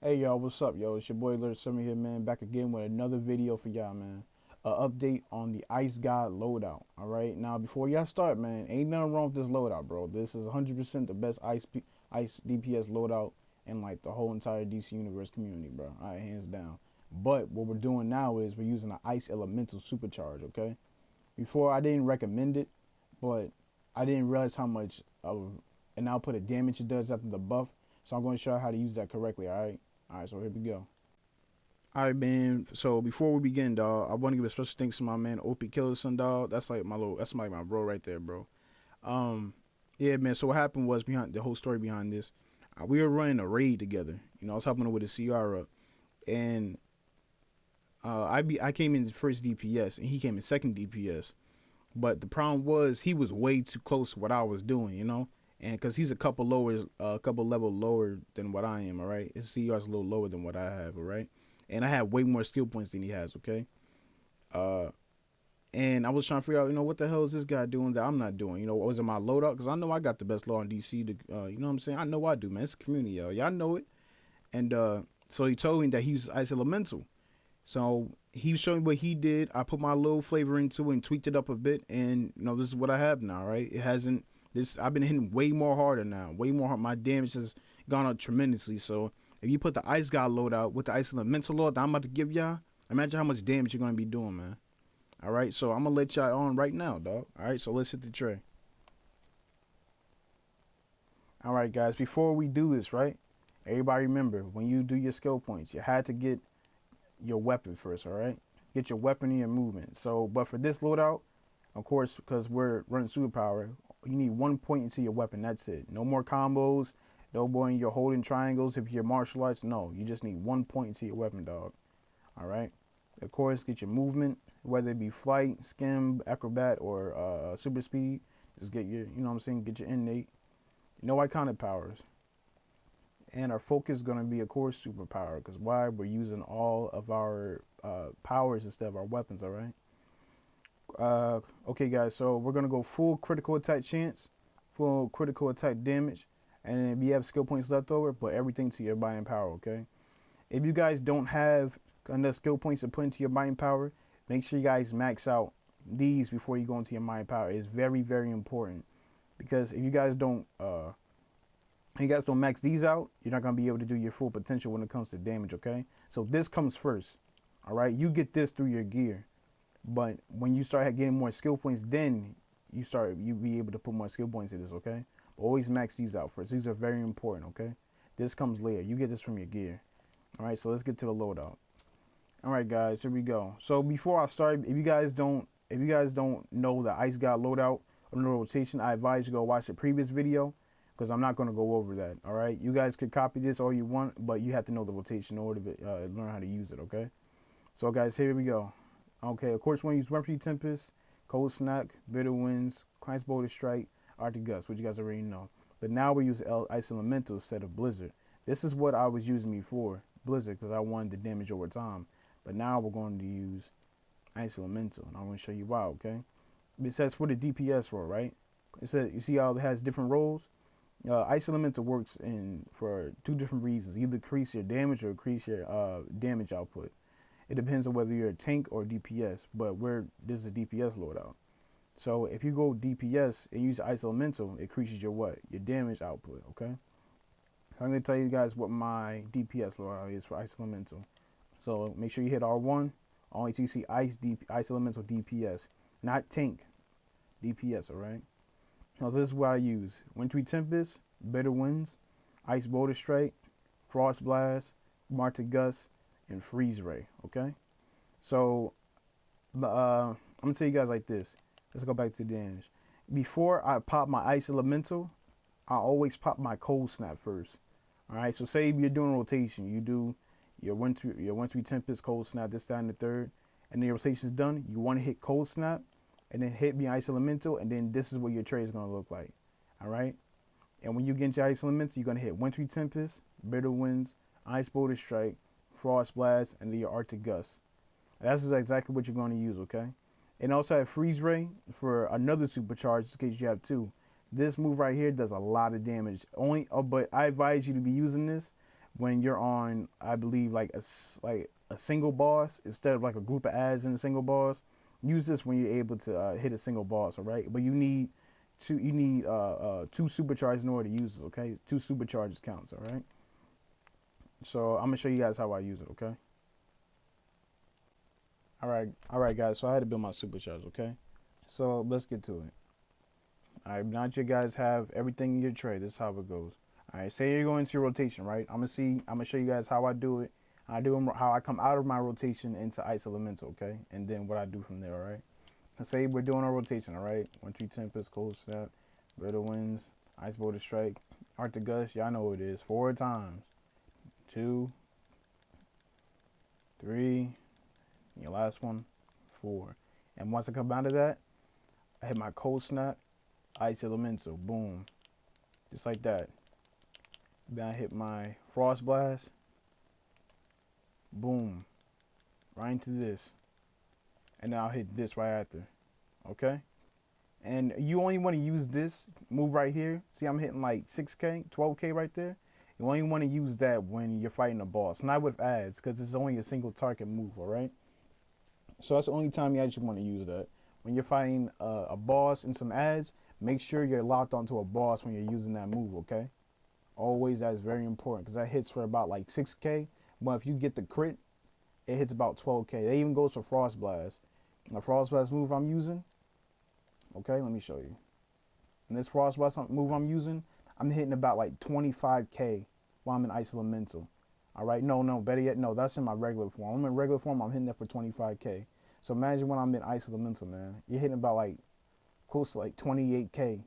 Hey y'all, what's up, yo? It's your boy LORDSSERVENT here, man. Back again with another video for y'all, man. Update on the Ice God loadout. All right, now before y'all start, man, ain't nothing wrong with this loadout, bro. This is 100% the best ice DPS loadout in like the whole entire DC universe community, bro. All right, hands down. But what we're doing now is we're using an Ice Elemental Supercharge. Okay. Before I didn't recommend it, but I didn't realize how much of an output of damage it does after the buff. So I'm going to show you how to use that correctly. All right. All right, so here we go. All right, man. So before we begin, dog, I want to give a special thanks to my man OP Killer Son, dog. That's like my bro right there, bro. Yeah, man. So what happened was behind the whole story behind this, we were running a raid together. You know, I was helping him with his CR up, and I came in first DPS and he came in second DPS. But the problem was he was way too close to what I was doing, you know. And because he's a couple level lower than what I am, all right? His CR is a little lower than what I have, all right? And I have way more skill points than he has, okay? And I was trying to figure out, you know, what the hell is this guy doing that I'm not doing? You know, was it my loadout? Because I know I got the best loadout in DC. You know what I'm saying? I know I do, man. It's a community, y'all. Y'all know it. And so he told me that he was Ice Elemental. So he was showing what he did. I put my little flavor into it and tweaked it up a bit. And, you know, this is what I have now, right? It hasn't... I've been hitting way more harder now. Way more hard. My damage has gone up tremendously. So if you put the Ice God loadout with the Ice Elemental load that I'm about to give y'all, imagine how much damage you're gonna be doing, man. All right, so I'm gonna let y'all on right now, dog. All right, so let's hit the tray. All right, guys. Before we do this, right? Everybody remember when you do your skill points, you had to get your weapon first. All right, get your weapon and your movement. So, but for this loadout, of course, because we're running superpower, you need 1 point into your weapon. That's it. No more combos. No more you're holding triangles if you're martial arts. No, you just need 1 point into your weapon, dog. All right. Of course, get your movement, whether it be flight, skim, acrobat, or super speed. Just get your, you know what I'm saying, get your innate. No iconic powers. And our focus is going to be, of course, superpower. Because why? We're using all of our powers instead of our weapons, all right? Okay guys, so we're gonna go full critical attack chance, full critical attack damage, and if you have skill points left over, put everything to your buying power. Okay, if you guys don't have enough skill points to put into your buying power, make sure you guys max out these before you go into your buying power. It's very, very important, because if you guys don't max these out, you're not gonna be able to do your full potential when it comes to damage. Okay, so this comes first. All right, you get this through your gear. But when you start getting more skill points, then you be able to put more skill points in this, okay? But always max these out first. These are very important, okay? This comes later. You get this from your gear. All right, so let's get to the loadout. All right, guys, here we go. So before I start, if you guys don't know the Ice God loadout or the rotation, I advise you go watch the previous video, because I'm not going to go over that. All right, you guys could copy this all you want, but you have to know the rotation in order to learn how to use it, okay? So guys, here we go. Okay, of course, when you use Weaponry Tempest, Cold Snap, Bitter Winds, Ice Boulder Strike, Arctic Gust, which you guys already know. But now we use Ice Elemental instead of Blizzard. This is what I was using before, Blizzard, because I wanted the damage over time. But now we're going to use Ice Elemental, and I'm going to show you why, okay? It says for the DPS role, right? It says, you see how it has different roles? Ice Elemental works for two different reasons. Either increase your damage or increase your damage output. It depends on whether you're a tank or DPS, but this is a DPS loadout. So if you go DPS and use Ice Elemental, it increases your what? Your damage output, okay? So I'm going to tell you guys what my DPS loadout is for Ice Elemental. So make sure you hit R1, only till you see Ice Elemental DPS, not tank DPS, all right? Now this is what I use. Wintry Tempest, Bitter Winds, Ice Boulder Strike, Frost Blast, Arctic Gust, and Freeze Ray, okay? So I'm gonna tell you guys like this. Let's go back to the damage. Before I pop my Ice Elemental, I always pop my Cold Snap first. All right, so say you're doing rotation, you do your Wintry Tempest, Cold Snap, this, that, and the third, and then your rotation's done. You want to hit Cold Snap, and then hit me Ice Elemental, and then this is what your trade is gonna look like. All right, and when you get into Ice Elemental, you're gonna hit Wintry Tempest, Bitter Winds, Ice Boulder Strike, Frost Blast, and then your Arctic Gust. That's exactly what you're going to use, okay? And also have Freeze Ray for another supercharge in case you have two. This move right here does a lot of damage. But I advise you to be using this when you're on, I believe, like a single boss instead of like a group of ads in a single boss. Use this when you're able to hit a single boss, all right? But you need two two supercharges in order to use it, okay? Two supercharges counts, all right? So I'm gonna show you guys how I use it, okay? All right, guys. So I had to build my supercharge, okay? So let's get to it. All right, now that you guys have everything in your tray, this is how it goes. All right, say you're going to your rotation, right? I'm gonna show you guys how I do it. How I come out of my rotation into Ice Elemental, okay? And then what I do from there, all right? Let's say we're doing our rotation, all right? 1-3 Tempest, Cold Snap, Bitter Winds, Ice Boulder Strike, Arctic Gust. Y'all know what it is. 4 times. 2, 3, and your last one, 4. And once I come out of that, I hit my Cold Snap, Ice Elemental, boom, just like that. Then I hit my Frost Blast, boom, right into this, and then I'll hit this right after, okay? And you only want to use this move right here. See, I'm hitting like 6K, 12K right there. You only want to use that when you're fighting a boss, not with ads, because it's only a single target move, all right? So that's the only time you actually want to use that. When you're fighting a boss and some ads, make sure you're locked onto a boss when you're using that move, okay? Always, that's very important, because that hits for about like 6K. But if you get the crit, it hits about 12K. It even goes for Frost Blast. The Frost Blast move I'm using, okay, let me show you. And this Frost Blast move I'm using, I'm hitting about like 25K while I'm in Ice Elemental. All right, no, better yet, no, that's in my regular form. I'm in regular form, I'm hitting that for 25K. So imagine when I'm in Ice Elemental, man. You're hitting about like close to like 28K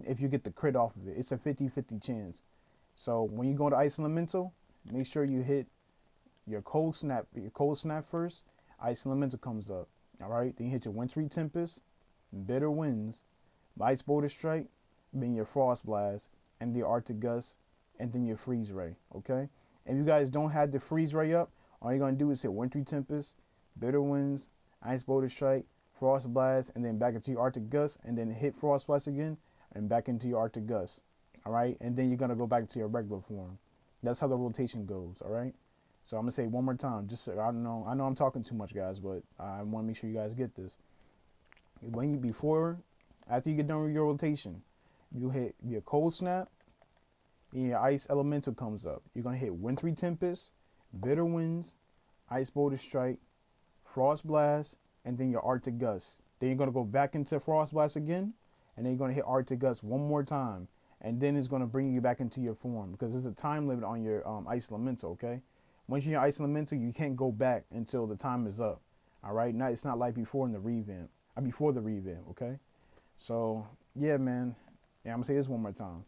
if you get the crit off of it. It's a 50-50 chance. So when you go to Ice Elemental, make sure you hit your Cold Snap first. Ice Elemental comes up. All right, then you hit your Wintry Tempest, Bitter Winds, Ice Boulder Strike, then your Frost Blast, and the Arctic Gust, and then your Freeze Ray, okay? If you guys don't have the Freeze Ray up, all you're going to do is hit Wintry Tempest, Bitter Winds, Ice Boulder Strike, Frost Blast, and then back into your Arctic Gust, and then hit Frost Blast again, and back into your Arctic Gust, all right? And then you're going to go back to your regular form. That's how the rotation goes, all right? So I'm going to say it one more time. Just so I know I'm talking too much, guys, but I want to make sure you guys get this. After you get done with your rotation, you hit your Cold Snap, and your Ice Elemental comes up. You're going to hit Wintry Tempest, Bitter Winds, Ice Boulder Strike, Frost Blast, and then your Arctic Gust. Then you're going to go back into Frost Blast again, and then you're going to hit Arctic Gust one more time. And then it's going to bring you back into your form, because there's a time limit on your Ice Elemental, okay? Once you're in your Ice Elemental, you can't go back until the time is up, all right? Now, it's not like before the revamp, okay? So, yeah, man. Yeah, I'm going to say this one more time.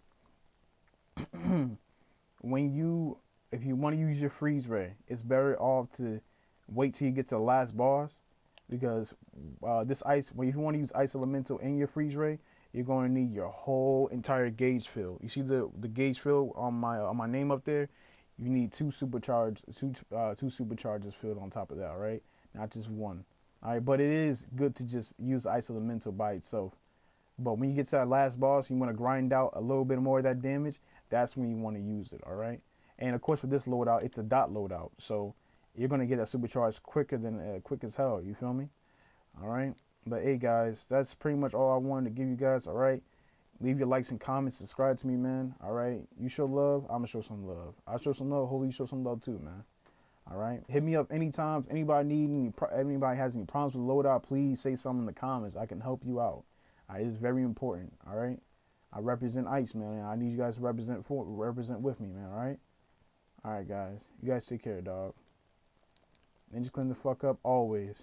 If you want to use your Freeze Ray, it's better off to wait till you get to the last boss, because if you want to use Ice Elemental and your Freeze Ray, you're going to need your whole entire gauge fill. You see the gauge fill on my name up there? You need two supercharges filled on top of that, all right? Not just one. All right, but it is good to just use Ice Elemental by itself. But when you get to that last boss, you want to grind out a little bit more of that damage. That's when you want to use it, all right? And of course, with this loadout, it's a dot loadout, so you're gonna get that supercharge quick as hell. You feel me? All right. But hey, guys, that's pretty much all I wanted to give you guys. All right. Leave your likes and comments. Subscribe to me, man. All right. You show love, I'm gonna show some love. I show some love. Hopefully, you show some love too, man. All right. Hit me up anytime. If anybody has any problems with loadout, please say something in the comments. I can help you out. All right. It's very important. All right. I represent Ice, man, and I need you guys to represent with me, man. All right. All right, guys. You guys take care, dog. And just clean the fuck up always.